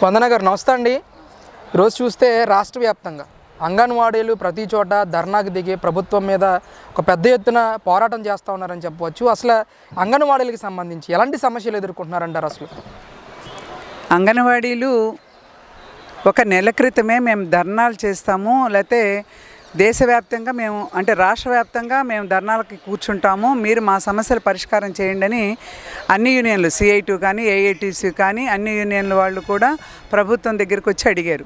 వందన గారు నమస్తే అండి. ఈరోజు చూస్తే రాష్ట్ర వ్యాప్తంగా అంగన్వాడీలు ప్రతి చోట ధర్నాకు దిగి ప్రభుత్వం మీద ఒక పెద్ద ఎత్తున పోరాటం చేస్తూ ఉన్నారని చెప్పవచ్చు. అసలు అంగన్వాడీలకు సంబంధించి ఎలాంటి సమస్యలు ఎదుర్కొంటున్నారంటారు? అసలు అంగన్వాడీలు ఒక నెల క్రితమే మేము ధర్నాలు చేస్తాము, లేకపోతే దేశవ్యాప్తంగా మేము అంటే రాష్ట్ర వ్యాప్తంగా మేము ధర్నాలకి కూర్చుంటాము, మీరు మా సమస్యలు పరిష్కారం చేయండి అని అన్ని యూనియన్లు CI2 కానీ AITC కానీ అన్ని యూనియన్ల వాళ్ళు కూడా ప్రభుత్వం దగ్గరికి వచ్చి అడిగారు.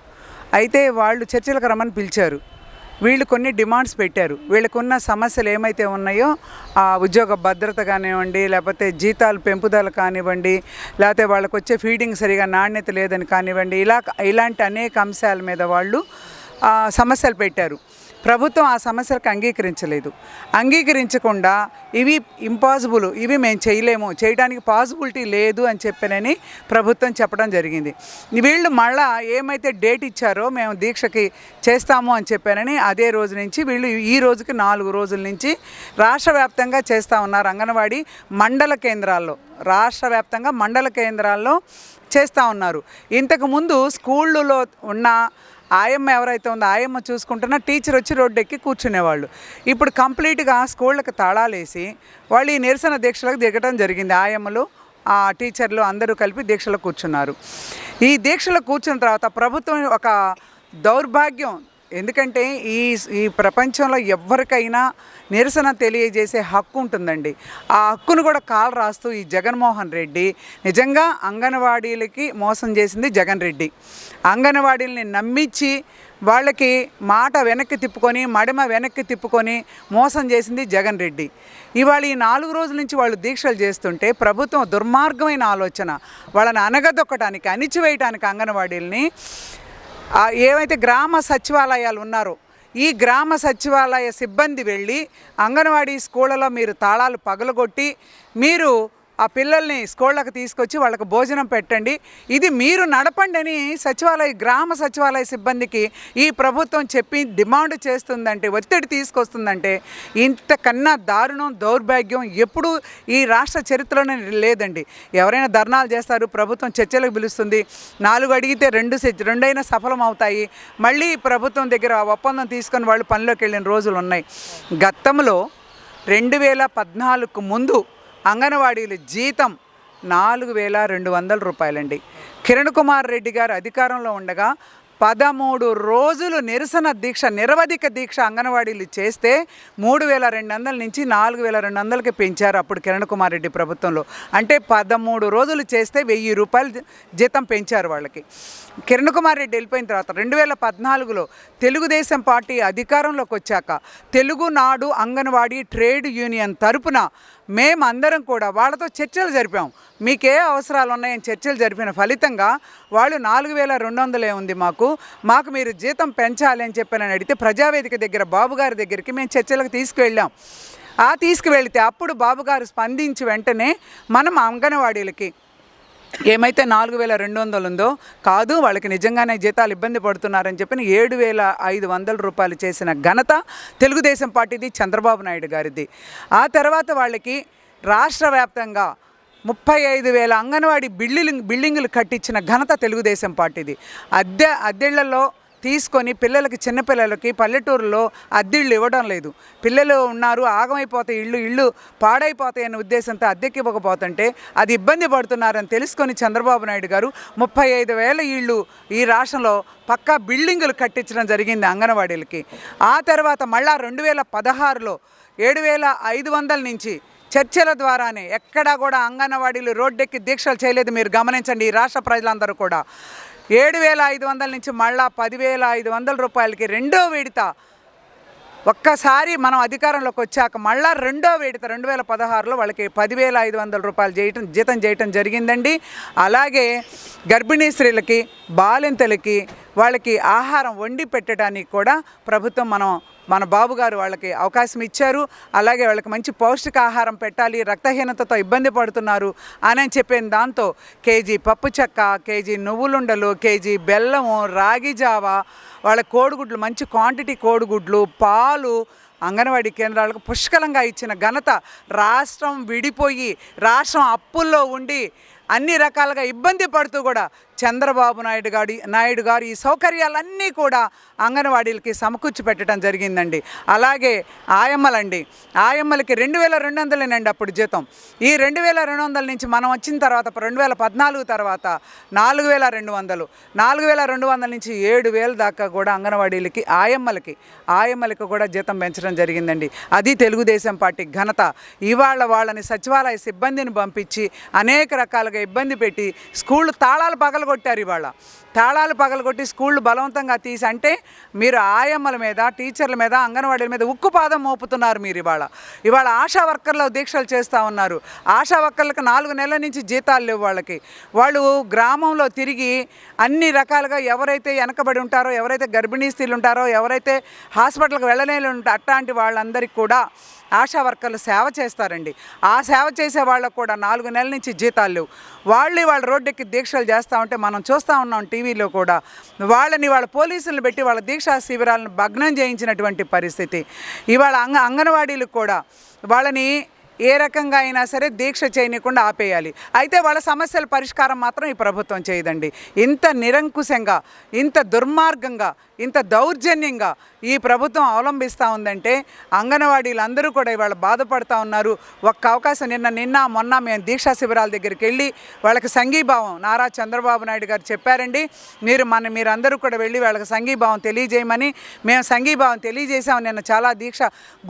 అయితే వాళ్ళు చర్చలకు రమ్మని పిలిచారు. వీళ్ళు కొన్ని డిమాండ్స్ పెట్టారు. వీళ్ళకున్న సమస్యలు ఏమైతే ఉన్నాయో ఆ ఉద్యోగ భద్రత కానివ్వండి, లేకపోతే జీతాలు పెంపుదల కానివ్వండి, లేకపోతే వాళ్ళకు వచ్చే ఫీడింగ్ సరిగా నాణ్యత లేదని కానివ్వండి, ఇలాంటి అనేక అంశాల మీద వాళ్ళు సమస్యలు పెట్టారు. ప్రభుత్వం ఆ సమస్యలకు అంగీకరించకుండా ఇవి ఇంపాసిబుల్, ఇవి మేము చేయలేము, చేయడానికి పాసిబిలిటీ లేదు అని చెప్పనని ప్రభుత్వం చెప్పడం జరిగింది. వీళ్ళు మళ్ళా ఏమైతే డేట్ ఇచ్చారో మేము దీక్షకి చేస్తాము అని చెప్పానని అదే రోజు నుంచి వీళ్ళు ఈ రోజుకి 4 రోజుల నుంచి రాష్ట్ర వ్యాప్తంగా చేస్తూ ఉన్నారు. అంగన్వాడీ మండల కేంద్రాల్లో, రాష్ట్ర వ్యాప్తంగా మండల కేంద్రాల్లో చేస్తూ ఉన్నారు. ఇంతకుముందు స్కూళ్ళలో ఉన్న ఆయమ్మ ఎవరైతే ఉందో ఆయమ్మ చూసుకుంటున్నా టీచర్ వచ్చి రోడ్డు ఎక్కి కూర్చునేవాళ్ళు. ఇప్పుడు కంప్లీట్గా స్కూళ్ళకి తాళాలేసి వాళ్ళు ఈ నిరసన దీక్షలకు దిగడం జరిగింది. ఆయమ్మలు ఆ టీచర్లు అందరూ కలిపి దీక్షలో కూర్చున్నారు. ఈ దీక్షలో కూర్చున్న తర్వాత ప్రభుత్వం ఒక దౌర్భాగ్యం, ఎందుకంటే ఈ ప్రపంచంలో ఎవరికైనా నిరసన తెలియజేసే హక్కు ఉంటుందండి. ఆ హక్కును కూడా కాలు రాస్తూ ఈ జగన్మోహన్ రెడ్డి నిజంగా అంగన్వాడీలకి మోసం చేసింది జగన్ రెడ్డి. అంగన్వాడీలని నమ్మించి వాళ్ళకి మాట వెనక్కి తిప్పుకొని, మడిమ వెనక్కి తిప్పుకొని మోసం చేసింది జగన్ రెడ్డి. ఇవాళ ఈ 4 రోజుల నుంచి వాళ్ళు దీక్షలు చేస్తుంటే ప్రభుత్వం దుర్మార్గమైన ఆలోచన, వాళ్ళని అనగదొక్కడానికి, అణిచివేయటానికి అంగన్వాడీలని ఏవైతే గ్రామ సచివాలయాలు ఉన్నారో ఈ గ్రామ సచివాలయ సిబ్బంది వెళ్ళి అంగన్వాడీ స్కూళ్ళలో మీరు తాళాలు పగలగొట్టి మీరు ఆ పిల్లల్ని స్కూళ్ళకి తీసుకొచ్చి వాళ్ళకి భోజనం పెట్టండి, ఇది మీరు నడపండి అని గ్రామ సచివాలయ సిబ్బందికి ఈ ప్రభుత్వం చెప్పి డిమాండ్ చేస్తుందంటే, ఒత్తిడి తీసుకొస్తుందంటే ఇంతకన్నా దారుణం, దౌర్భాగ్యం ఎప్పుడు ఈ రాష్ట్ర చరిత్రలోనే లేదండి. ఎవరైనా ధర్నాలు చేస్తారు, ప్రభుత్వం చర్చలకు పిలుస్తుంది, 4 అడిగితే 2 సఫలం అవుతాయి, మళ్ళీ ప్రభుత్వం దగ్గర ఒప్పందం తీసుకొని వాళ్ళు పనిలోకి వెళ్ళిన రోజులు ఉన్నాయి. గతంలో 2014కు ముందు అంగన్వాడీల జీతం 4200 రూపాయలండి. కిరణ్ కుమార్ రెడ్డి గారు అధికారంలో ఉండగా 13 రోజులు నిరసన దీక్ష, నిరవధిక దీక్ష అంగన్వాడీలు చేస్తే 3200 నుంచి 4200కి పెంచారు అప్పుడు కిరణ్ కుమార్ రెడ్డి ప్రభుత్వంలో. అంటే 13 రోజులు చేస్తే 1000 రూపాయలు జీతం పెంచారు వాళ్ళకి. కిరణ్ కుమార్ రెడ్డి వెళ్ళిపోయిన తర్వాత 2014లో తెలుగుదేశం పార్టీ అధికారంలోకి వచ్చాక తెలుగునాడు అంగన్వాడీ ట్రేడ్ యూనియన్ తరపున మేమందరం కూడా వాళ్ళతో చర్చలు జరిపాం. మీకే అవసరాలు ఉన్నాయని చర్చలు జరిపిన ఫలితంగా వాళ్ళు 4200 ఉంది మాకు మీరు జీతం పెంచాలి అని చెప్పని అడిగితే ప్రజావేదిక దగ్గర బాబుగారి దగ్గరికి మేము చర్చలకు తీసుకువెళ్ళాం. తీసుకువెళితే అప్పుడు బాబుగారు స్పందించి వెంటనే మనం అంగన్వాడీలకి ఏమైతే 4200 ఉందో కాదు, వాళ్ళకి నిజంగానే జీతాలు ఇబ్బంది పడుతున్నారని చెప్పి 7500 రూపాయలు చేసిన ఘనత తెలుగుదేశం పార్టీది, చంద్రబాబు నాయుడు గారిది. ఆ తర్వాత వాళ్ళకి రాష్ట్ర వ్యాప్తంగా 35,000 అంగన్వాడీ బిల్డింగులు కట్టించిన ఘనత తెలుగుదేశం పార్టీది. అద్దెళ్లలో తీసుకొని పిల్లలకి, చిన్నపిల్లలకి పల్లెటూరులో అద్దెళ్ళు ఇవ్వడం లేదు. పిల్లలు ఉన్నారు, ఆగమైపోతాయి, ఇళ్ళు పాడైపోతాయనే ఉద్దేశంతో అద్దెకి ఇవ్వకపోతుంటే అది ఇబ్బంది పడుతున్నారని తెలుసుకొని చంద్రబాబు నాయుడు గారు 35,000 ఇళ్ళు ఈ రాష్ట్రంలో పక్కా బిల్డింగులు కట్టించడం జరిగింది అంగన్వాడీలకి. ఆ తర్వాత మళ్ళా 2016లో 7500 నుంచి చర్చల ద్వారానే ఎక్కడా కూడా అంగన్వాడీలు రోడ్డెక్కి దీక్షలు చేయలేదు. మీరు గమనించండి, ఈ రాష్ట్ర ప్రజలందరూ కూడా 7500 నుంచి మళ్ళా 10,500 రూపాయలకి రెండో విడత ఒక్కసారి మనం అధికారంలోకి వచ్చాక మళ్ళా రెండో విడత 2016లో వాళ్ళకి 10,500 రూపాయలు జీతం చేయటం జరిగిందండి. అలాగే గర్భిణీ స్త్రీలకి, బాలింతలకి వాళ్ళకి ఆహారం వండి పెట్టడానికి కూడా ప్రభుత్వం మన బాబుగారు వాళ్ళకి అవకాశం ఇచ్చారు. అలాగే వాళ్ళకి మంచి పౌష్టికాహారం పెట్టాలి, రక్తహీనతతో ఇబ్బంది పడుతున్నారు అని చెప్పిన దాంతో కేజీ పప్పు చెక్క, కేజీ నువ్వులుండలు, కేజీ బెల్లము, రాగి జావా, వాళ్ళ కోడిగుడ్లు, మంచి క్వాంటిటీ కోడిగుడ్లు, పాలు అంగన్వాడీ కేంద్రాలకు పుష్కలంగా ఇచ్చిన ఘనత, రాష్ట్రం విడిపోయి రాష్ట్రం అప్పుల్లో ఉండి అన్ని రకాలుగా ఇబ్బంది పడుతూ కూడా చంద్రబాబు నాయుడు గారు ఈ సౌకర్యాలన్నీ కూడా అంగన్వాడీలకి సమకూర్చి పెట్టడం జరిగిందండి. అలాగే ఆయమ్మలకి 2200 అప్పుడు జీతం. ఈ 2200 నుంచి మనం వచ్చిన తర్వాత 2014 తర్వాత 4200 నుంచి 7000 దాకా కూడా అంగన్వాడీలకి ఆయమ్మలకి కూడా జీతం పెంచడం జరిగిందండి. అది తెలుగుదేశం పార్టీ ఘనత. ఇవాళ వాళ్ళని సచివాలయ సిబ్బందిని పంపించి అనేక రకాలుగా ఇబ్బంది పెట్టి స్కూళ్ళు తాళాలు పగలగొట్టారు. ఇవాళ తాళాలు పగలగొట్టి స్కూళ్ళు బలవంతంగా తీసి, అంటే మీరు ఆయమ్మల మీద, టీచర్ల మీద, అంగన్వాడీల మీద ఉక్కుపాదం మోపుతున్నారు. మీరు ఇవాళ ఆశా వర్కర్లు దీక్షలు చేస్తూ ఉన్నారు. ఆశా వర్కర్లకు 4 నెలల నుంచి జీతాలు లేవు. వాళ్ళు గ్రామంలో తిరిగి అన్ని రకాలుగా ఎవరైతే వెనకబడి ఉంటారో, ఎవరైతే గర్భిణీ స్త్రీలు ఉంటారో, ఎవరైతే హాస్పిటల్కి వెళ్ళలేని ఉంటారో అట్లాంటి వాళ్ళందరికీ కూడా ఆశా వర్కర్లు సేవ చేస్తారండి. ఆ సేవ చేసే వాళ్ళకు కూడా 4 నెలల నుంచి జీతాలు లేవు. వాళ్ళు రోడ్డెక్కి దీక్షలు చేస్తూ ఉంటే మనం చూస్తూ ఉన్నాం టీవీలో కూడా. వాళ్ళ పోలీసులను పెట్టి వాళ్ళ దీక్షా శిబిరాలను భగ్నం చేయించినటువంటి పరిస్థితి. ఇవాళ అంగన్వాడీలకు కూడా వాళ్ళని ఏ రకంగా అయినా సరే దీక్ష చేయనీయకుండా ఆపేయాలి. అయితే వాళ్ళ సమస్యల పరిష్కారం మాత్రం ఈ ప్రభుత్వం చేయదండి. ఇంత నిరంకుశంగా, ఇంత దుర్మార్గంగా, ఇంత దౌర్జన్యంగా ఈ ప్రభుత్వం అవలంబిస్తూ ఉందంటే అంగన్వాడీలు అందరూ కూడా ఇవాళ బాధపడుతూ ఉన్నారు. ఒక్క అవకాశం నిన్న మొన్న మేము దీక్షా శిబిరాల దగ్గరికి వెళ్ళి వాళ్ళకి సంఘీభావం నారా చంద్రబాబు నాయుడు గారు చెప్పారండి. మీరందరూ కూడా వెళ్ళి వాళ్ళకి సంఘీభావం తెలియజేయమని మేము సంఘీభావం తెలియజేసాము. నిన్న చాలా దీక్ష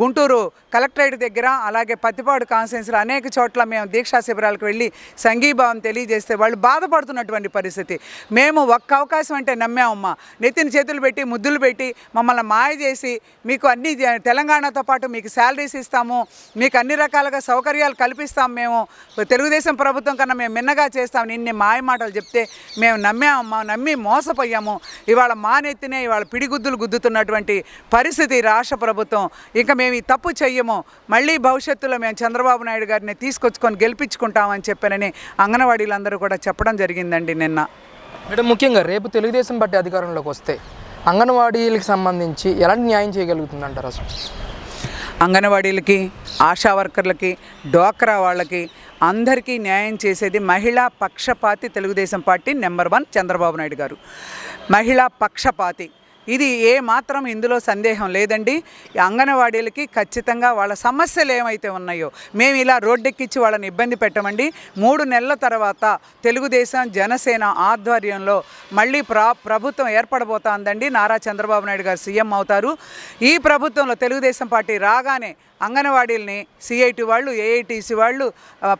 గుంటూరు కలెక్టరేట్ దగ్గర, అలాగే పత్తిపాడు కాన్స్టిట్యున్సీలో అనేక చోట్ల మేము దీక్షా శిబిరాలకు వెళ్ళి సంఘీభావం తెలియజేస్తే వాళ్ళు బాధపడుతున్నటువంటి పరిస్థితి. మేము ఒక్క అవకాశం అంటే నమ్మామమ్మా, నెత్తిన చేతులు పెట్టి ముద్దులు పెట్టి మమ్మల్ని మాయ చేసి మీకు అన్ని తెలంగాణతో పాటు మీకు శాలరీస్ ఇస్తాము, మీకు అన్ని రకాలుగా సౌకర్యాలు కల్పిస్తాము, మేము తెలుగుదేశం ప్రభుత్వం కన్నా మేము మిన్నగా చేస్తాము, ఇన్ని మాయ మాటలు చెప్తే మేము నమ్మి మోసపోయాము. ఇవాళ మా నెత్తినే ఇవాళ పిడిగుద్దులు గుద్దుతున్నటువంటి పరిస్థితి రాష్ట్ర ప్రభుత్వం. ఇంకా మేము ఈ తప్పు చెయ్యము, మళ్ళీ భవిష్యత్తులో మేము చంద్రబాబు నాయుడు గారిని తీసుకొచ్చుకొని గెలిపించుకుంటామని చెప్పనని అంగన్వాడీలందరూ కూడా చెప్పడం జరిగిందండి నిన్న. మేడం, ముఖ్యంగా రేపు తెలుగుదేశం పార్టీ అధికారంలోకి వస్తే అంగన్వాడీలకు సంబంధించి ఎలాంటి న్యాయం చేయగలుగుతుందంటారు? అసలు అంగన్వాడీలకి, ఆశా వర్కర్లకి, డ్వాక్రా వాళ్ళకి అందరికీ న్యాయం చేసేది మహిళా పక్షపాతి తెలుగుదేశం పార్టీ నెంబర్ 1 చంద్రబాబు నాయుడు గారు. మహిళా పక్షపాతి, ఇది ఏ మాత్రం ఇందులో సందేహం లేదండి. అంగన్వాడీలకి ఖచ్చితంగా వాళ్ళ సమస్యలు ఏమైతే ఉన్నాయో మేము ఇలా రోడ్డెక్కించి వాళ్ళని ఇబ్బంది పెట్టమండి. 3 నెలల తర్వాత తెలుగుదేశం జనసేన ఆధ్వర్యంలో మళ్ళీ ప్రభుత్వం ఏర్పడబోతోందండి. నారా చంద్రబాబు నాయుడు గారు సీఎం అవుతారు. ఈ ప్రభుత్వంలో తెలుగుదేశం పార్టీ రాగానే అంగన్వాడీలని సిఐటి వాళ్ళు, ఏఐటీసీ వాళ్ళు,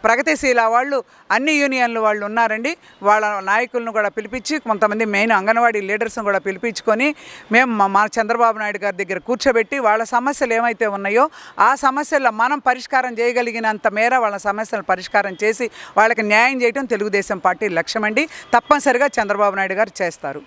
ప్రగతిశీల వాళ్ళు, అన్ని యూనియన్లు వాళ్ళు ఉన్నారండి. వాళ్ళ నాయకులను కూడా పిలిపించి, కొంతమంది మెయిన్ అంగన్వాడీ లీడర్స్ని కూడా పిలిపించుకొని మేము మా చంద్రబాబు నాయుడు గారి దగ్గర కూర్చోబెట్టి వాళ్ళ సమస్యలు ఏమైతే ఉన్నాయో ఆ సమస్యల్లో మనం పరిష్కారం చేయగలిగినంత మేర వాళ్ళ సమస్యలను పరిష్కారం చేసి వాళ్ళకి న్యాయం చేయడం తెలుగుదేశం పార్టీ లక్ష్యం అండి. తప్పనిసరిగా చంద్రబాబు నాయుడు గారు చేస్తారు.